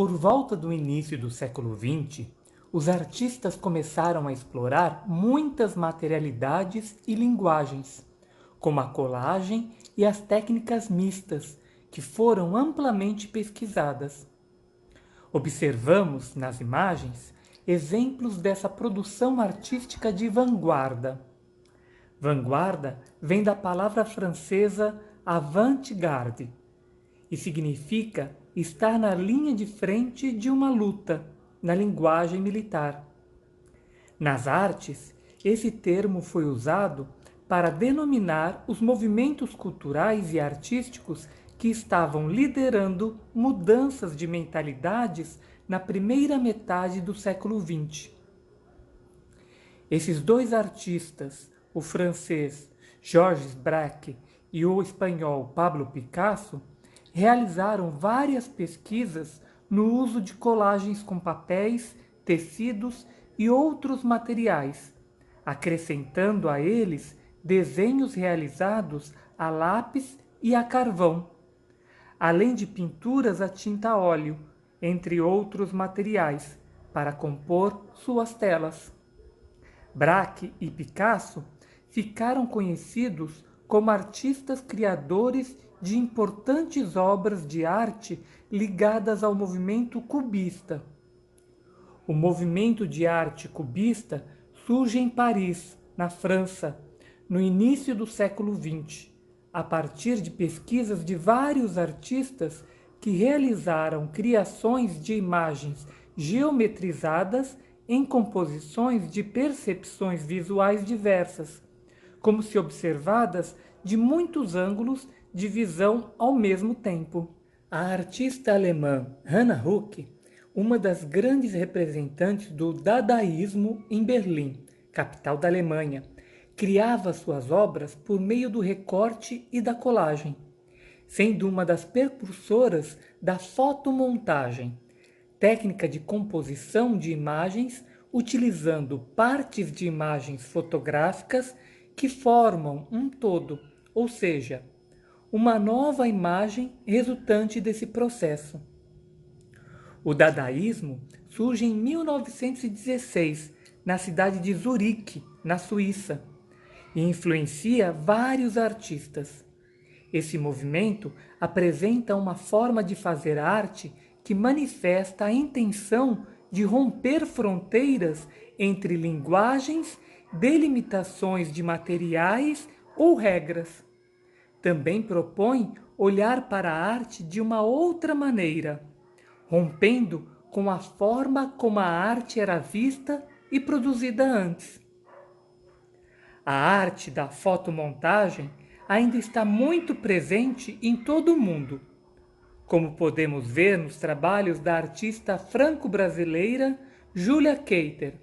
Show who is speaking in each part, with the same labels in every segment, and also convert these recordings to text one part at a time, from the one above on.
Speaker 1: Por volta do início do século XX, os artistas começaram a explorar muitas materialidades e linguagens, como a colagem e as técnicas mistas, que foram amplamente pesquisadas. Observamos, nas imagens, exemplos dessa produção artística de vanguarda. Vanguarda vem da palavra francesa avant-garde e significa estar na linha de frente de uma luta, na linguagem militar. Nas artes, esse termo foi usado para denominar os movimentos culturais e artísticos que estavam liderando mudanças de mentalidades na primeira metade do século XX. Esses dois artistas, o francês Georges Braque e o espanhol Pablo Picasso, realizaram várias pesquisas no uso de colagens com papéis, tecidos e outros materiais, acrescentando a eles desenhos realizados a lápis e a carvão, além de pinturas a tinta a óleo, entre outros materiais, para compor suas telas. Braque e Picasso ficaram conhecidos como artistas criadores de importantes obras de arte ligadas ao movimento cubista. O movimento de arte cubista surge em Paris, na França, no início do século XX, a partir de pesquisas de vários artistas que realizaram criações de imagens geometrizadas em composições de percepções visuais diversas, como se observadas de muitos ângulos de visão ao mesmo tempo. A artista alemã Hannah Höcke, uma das grandes representantes do dadaísmo em Berlim, capital da Alemanha, criava suas obras por meio do recorte e da colagem, sendo uma das precursoras da fotomontagem, técnica de composição de imagens utilizando partes de imagens fotográficas que formam um todo, ou seja, uma nova imagem resultante desse processo. O dadaísmo surge em 1916, na cidade de Zurique, na Suíça, e influencia vários artistas. Esse movimento apresenta uma forma de fazer arte que manifesta a intenção de romper fronteiras entre linguagens, delimitações de materiais ou regras. Também propõe olhar para a arte de uma outra maneira, rompendo com a forma como a arte era vista e produzida antes. A arte da fotomontagem ainda está muito presente em todo o mundo, como podemos ver nos trabalhos da artista franco-brasileira Julia Keiter,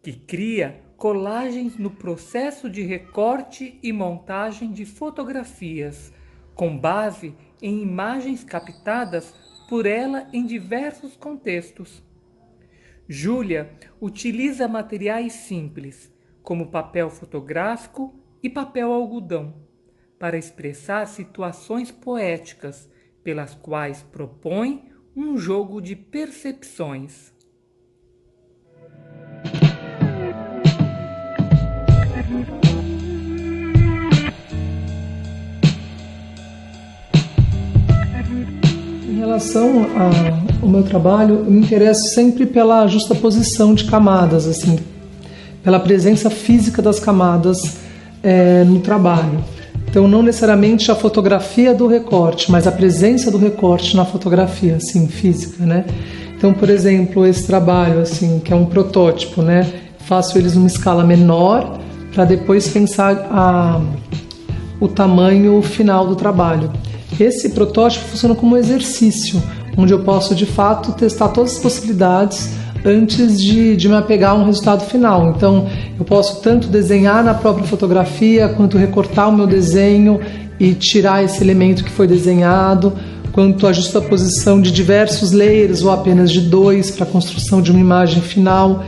Speaker 1: que cria colagens no processo de recorte e montagem de fotografias, com base em imagens captadas por ela em diversos contextos. Júlia utiliza materiais simples, como papel fotográfico e papel algodão, para expressar situações poéticas, pelas quais propõe um jogo de percepções.
Speaker 2: Em relação ao meu trabalho, eu me interesso sempre pela justaposição de camadas, assim, pela presença física das camadas no trabalho. Então, não necessariamente a fotografia do recorte, mas a presença do recorte na fotografia, assim, física, né? Então, por exemplo, esse trabalho, assim, que é um protótipo, né? Faço eles numa escala menor para depois pensar o tamanho final do trabalho. Esse protótipo funciona como um exercício, onde eu posso, de fato, testar todas as possibilidades antes de me apegar a um resultado final. Então, eu posso tanto desenhar na própria fotografia, quanto recortar o meu desenho e tirar esse elemento que foi desenhado, quanto a justaposição de diversos layers ou apenas de 2 para a construção de uma imagem final.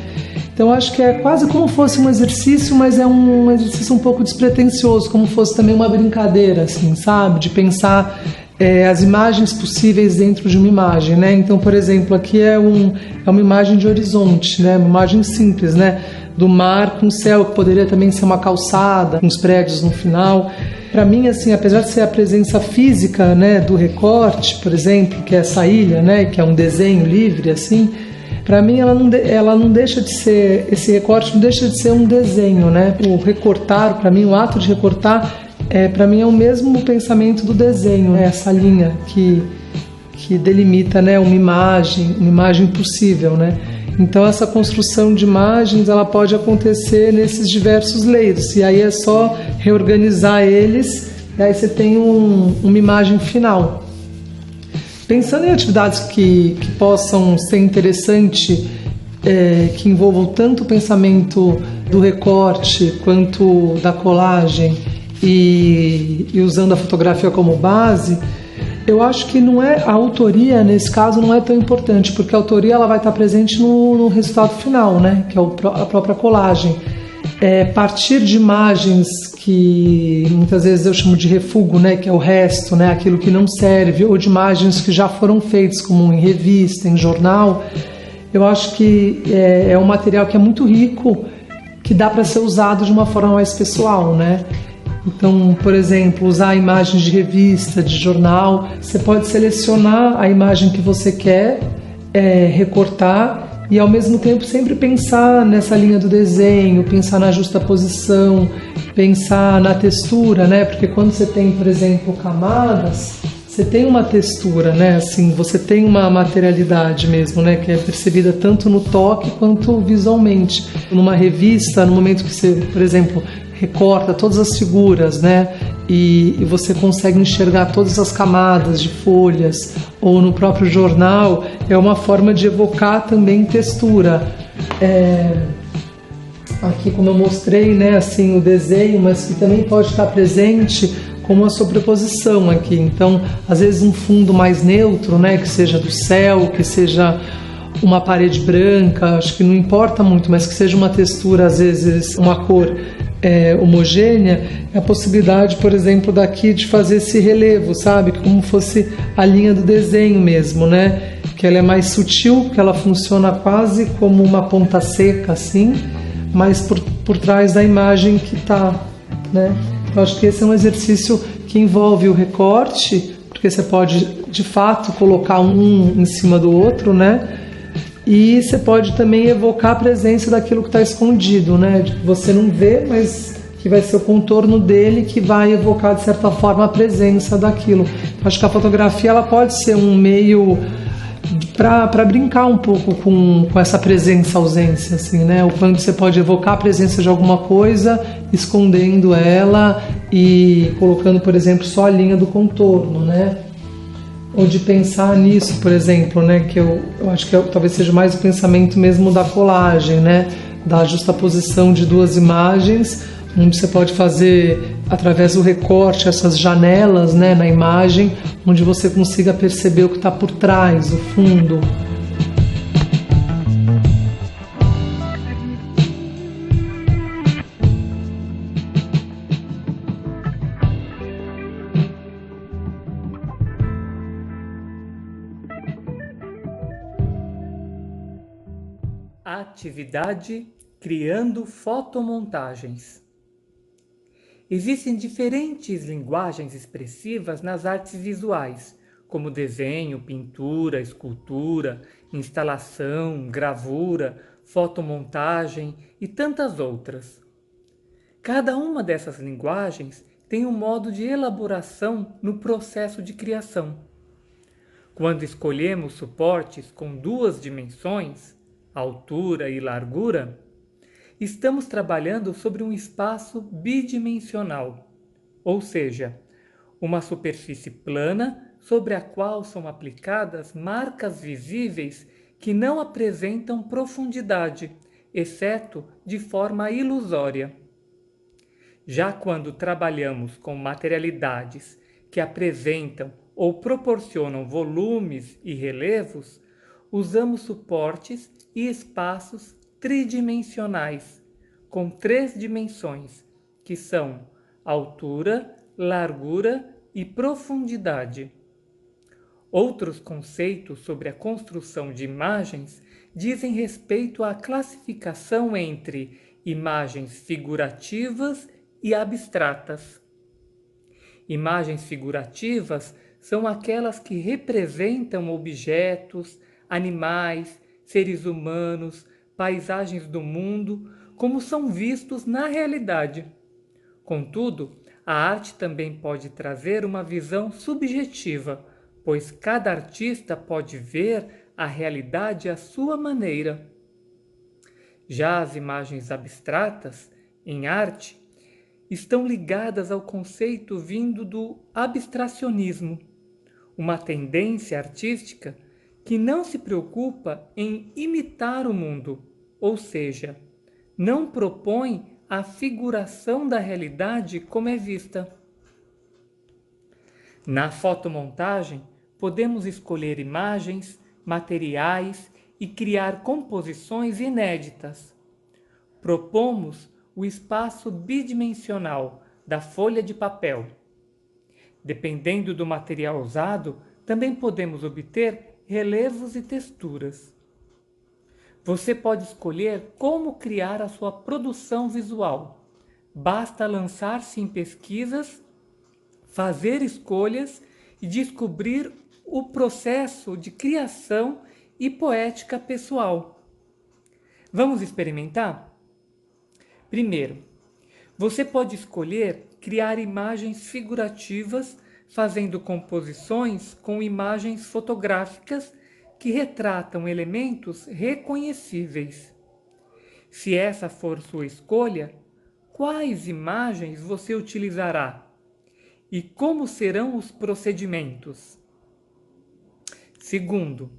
Speaker 2: Então, acho que é quase como fosse um exercício, mas é um exercício um pouco despretensioso, como fosse também uma brincadeira, assim, sabe? De pensar as imagens possíveis dentro de uma imagem, né? Então, por exemplo, aqui é uma imagem de horizonte, né? Uma imagem simples, né? Do mar com o céu, que poderia também ser uma calçada, com os prédios no final. Para mim, assim, apesar de ser a presença física, né, do recorte, por exemplo, que é essa ilha, né, que é um desenho livre, assim, para mim ela não deixa de ser, esse recorte não deixa de ser um desenho, né? O recortar, para mim, o ato de recortar, para mim é o mesmo pensamento do desenho, né? Essa linha que delimita, né, uma imagem possível, né? Então essa construção de imagens ela pode acontecer nesses diversos layers, e aí é só reorganizar eles e aí você tem uma imagem final. Pensando em atividades que possam ser interessantes, que envolvam tanto o pensamento do recorte quanto da colagem e usando a fotografia como base, eu acho que não é a autoria nesse caso não é tão importante, porque a autoria ela vai estar presente no resultado final, né? Que é a própria colagem. Partir de imagens que muitas vezes eu chamo de refúgio, né? Que é o resto, né? Aquilo que não serve, ou de imagens que já foram feitas, como em revista, em jornal. Eu acho que é um material que é muito rico, que dá para ser usado de uma forma mais pessoal, né? Então, por exemplo, usar imagens de revista, de jornal, você pode selecionar a imagem que você quer, recortar e ao mesmo tempo sempre pensar nessa linha do desenho, pensar na justaposição, pensar na textura, né? Porque quando você tem, por exemplo, camadas, você tem uma textura, né? Assim, você tem uma materialidade mesmo, né? Que é percebida tanto no toque quanto visualmente. Numa revista, no momento que você, por exemplo, recorta todas as figuras, né? E você consegue enxergar todas as camadas de folhas, ou no próprio jornal, é uma forma de evocar também textura. Aqui, como eu mostrei, né, assim, o desenho, mas que também pode estar presente como a sobreposição aqui. Então, às vezes um fundo mais neutro, né, que seja do céu, que seja uma parede branca, acho que não importa muito, mas que seja uma textura, às vezes uma cor homogênea, é a possibilidade, por exemplo, daqui de fazer esse relevo, sabe? Como fosse a linha do desenho mesmo, né? Que ela é mais sutil, que ela funciona quase como uma ponta seca, assim, mas por trás da imagem que está, né? Eu acho que esse é um exercício que envolve o recorte, porque você pode, de fato, colocar um em cima do outro, né? E você pode também evocar a presença daquilo que está escondido, né? Que você não vê, mas que vai ser o contorno dele que vai evocar, de certa forma, a presença daquilo. Acho que a fotografia ela pode ser um meio para brincar um pouco com essa presença-ausência, assim, né? O quanto você pode evocar a presença de alguma coisa, escondendo ela e colocando, por exemplo, só a linha do contorno, né? Ou de pensar nisso, por exemplo, né? Que eu acho que talvez seja mais o pensamento mesmo da colagem, né? Da justaposição de duas imagens, onde você pode fazer, através do recorte, essas janelas, né, na imagem, onde você consiga perceber o que está por trás, o fundo.
Speaker 1: Atividade criando fotomontagens. Existem diferentes linguagens expressivas nas artes visuais, como desenho, pintura, escultura, instalação, gravura, fotomontagem e tantas outras. Cada uma dessas linguagens tem um modo de elaboração no processo de criação. Quando escolhemos suportes com duas dimensões, altura e largura, estamos trabalhando sobre um espaço bidimensional, ou seja, uma superfície plana sobre a qual são aplicadas marcas visíveis que não apresentam profundidade, exceto de forma ilusória. Já quando trabalhamos com materialidades que apresentam ou proporcionam volumes e relevos, usamos suportes e espaços tridimensionais, com 3 dimensões, que são altura, largura e profundidade. Outros conceitos sobre a construção de imagens dizem respeito à classificação entre imagens figurativas e abstratas. Imagens figurativas são aquelas que representam objetos, animais, seres humanos, paisagens do mundo, como são vistos na realidade. Contudo, a arte também pode trazer uma visão subjetiva, pois cada artista pode ver a realidade à sua maneira. Já as imagens abstratas, em arte, estão ligadas ao conceito vindo do abstracionismo, uma tendência artística que não se preocupa em imitar o mundo, ou seja, não propõe a figuração da realidade como é vista. Na fotomontagem, podemos escolher imagens, materiais e criar composições inéditas. Propomos o espaço bidimensional da folha de papel. Dependendo do material usado, também podemos obter relevos e texturas. Você pode escolher como criar a sua produção visual. Basta lançar-se em pesquisas, fazer escolhas e descobrir o processo de criação e poética pessoal. Vamos experimentar? Primeiro, você pode escolher criar imagens figurativas fazendo composições com imagens fotográficas que retratam elementos reconhecíveis. Se essa for sua escolha, quais imagens você utilizará? E como serão os procedimentos? Segundo,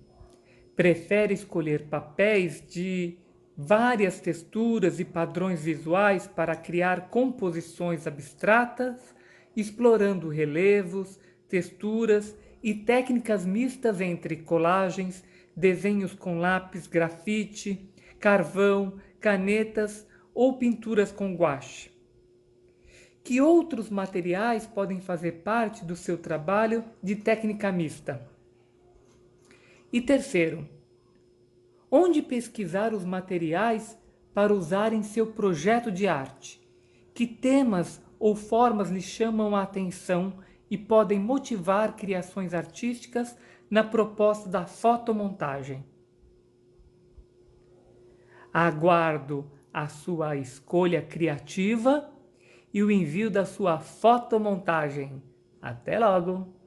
Speaker 1: prefere escolher papéis de várias texturas e padrões visuais para criar composições abstratas, explorando relevos, texturas e técnicas mistas entre colagens, desenhos com lápis, grafite, carvão, canetas ou pinturas com guache. Que outros materiais podem fazer parte do seu trabalho de técnica mista? E terceiro, onde pesquisar os materiais para usar em seu projeto de arte? Que temas ou formas lhe chamam a atenção e podem motivar criações artísticas na proposta da fotomontagem? Aguardo a sua escolha criativa e o envio da sua fotomontagem. Até logo!